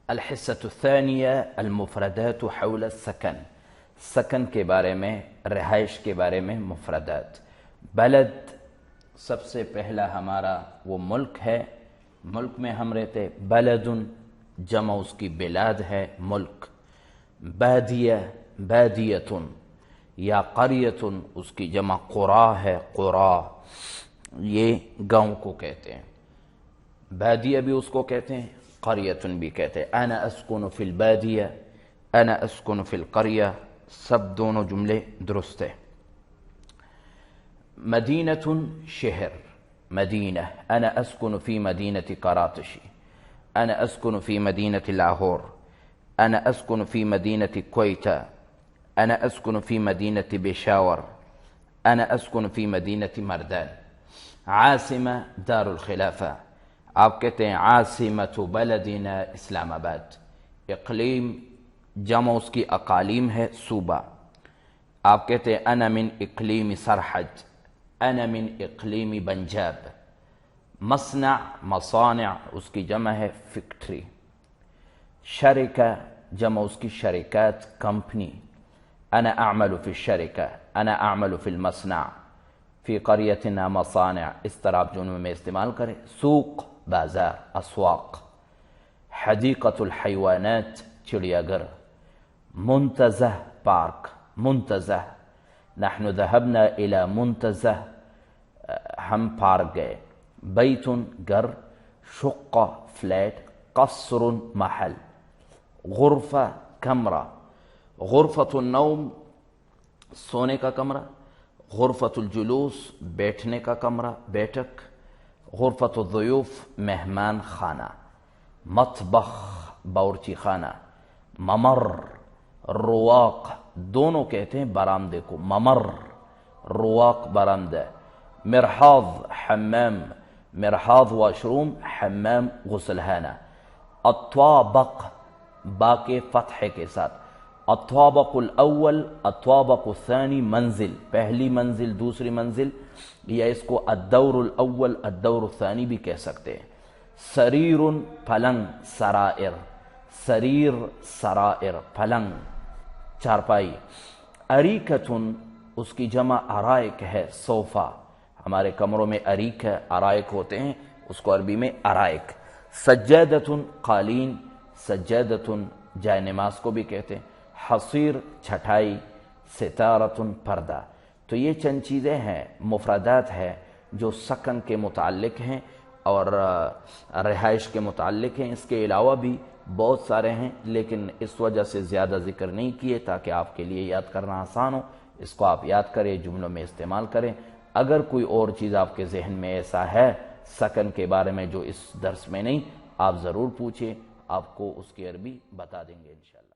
الحصۃ الثانیہ المفردات حول السکن، سکن کے بارے میں، رہائش کے بارے میں مفردات۔ بلد سب سے پہلا ہمارا وہ ملک ہے، ملک میں ہم رہتے۔ بلد جمع اس کی بلاد ہے، ملک۔ بادیہ بادیتن یا قریتن اس کی جمع قرا ہے، قرا، یہ گاؤں کو کہتے ہیں۔ بادیہ بھی اس کو کہتے ہیں، قریتن بھی کہتے ہیں۔ انا اسکن فی البادیہ، انا اسکن فی القریہ، سب دونوں جملے درست ہیں۔ مدینۃ شہر، مدینہ، انا اسکن فی مدینۃ کراچی، انا اسکن فی مدینۃ لاہور، انا اسکن فی مدینۃ کوئٹہ، انا اسکن فی مدینۃ پشاور، انا اسکن فی مدینۃ مردان۔ عاصمہ دار الخلافہ، آپ کہتے ہیں عاصمۃ بلدنا اسلام آباد۔ اقلیم جمع اس کی اقالیم ہے، صوبہ۔ آپ کہتے ہیں انا من اقلیم سرحج، انا من اقلیم پنجاب۔ مصنع مصانع اس کی جمع ہے، فیکٹری۔ شرکہ جمع اس کی شرکات، کمپنی۔ انا اعمل فی الشرکہ، انا اعمل فی المصنع، فی قریتنا مصانع، اس طرح آپ جملوں میں استعمال کریں۔ سوق بازار، اسواق۔ حدیقۃ الحیوانات چڑیا گھر۔ منتزہ پارک، منتزہ۔ نحن ذهبنا الى منتزہ، ہم پارک گئے۔ بیت گھر، شقہ فلیٹ، قصر محل، غرفہ کمرہ۔ غرفۃ النوم سونے کا کمرہ، غرفۃ الجلوس بیٹھنے کا کمرہ، بیٹھک۔ غرفۃ الضیوف مہمان خانہ۔ مطبخ باورچی خانہ۔ ممر رواق، دونوں کہتے ہیں برآمدے کو، ممر رواق برآمدہ۔ مرحاض حمام، مرحاض واش روم، حمام غسلخانہ۔ الطوابق با کے فتح کے ساتھ، الطابق الاول، الطابق الثانی، منزل، پہلی منزل، دوسری منزل، یا اس کو الدور الاول الدور الثانی بھی کہہ سکتے ہیں۔ سریر پلنگ، سرائر، سریر سرائر، پلنگ چارپائی۔ اریکتن اس کی جمع ارائک ہے، صوفہ۔ ہمارے کمروں میں اریک ہے، ارائک ہوتے ہیں، اس کو عربی میں ارائک۔ سجادتن قالین، سجادتن جائے نماز کو بھی کہتے ہیں۔ حصیر چھٹائی، ستارتن پردہ۔ تو یہ چند چیزیں ہیں، مفردات ہیں جو سکن کے متعلق ہیں اور رہائش کے متعلق ہیں۔ اس کے علاوہ بھی بہت سارے ہیں، لیکن اس وجہ سے زیادہ ذکر نہیں کیے تاکہ آپ کے لیے یاد کرنا آسان ہو۔ اس کو آپ یاد کریں، جملوں میں استعمال کریں۔ اگر کوئی اور چیز آپ کے ذہن میں ایسا ہے سکن کے بارے میں جو اس درس میں نہیں، آپ ضرور پوچھیں، آپ کو اس کی عربی بتا دیں گے انشاءاللہ۔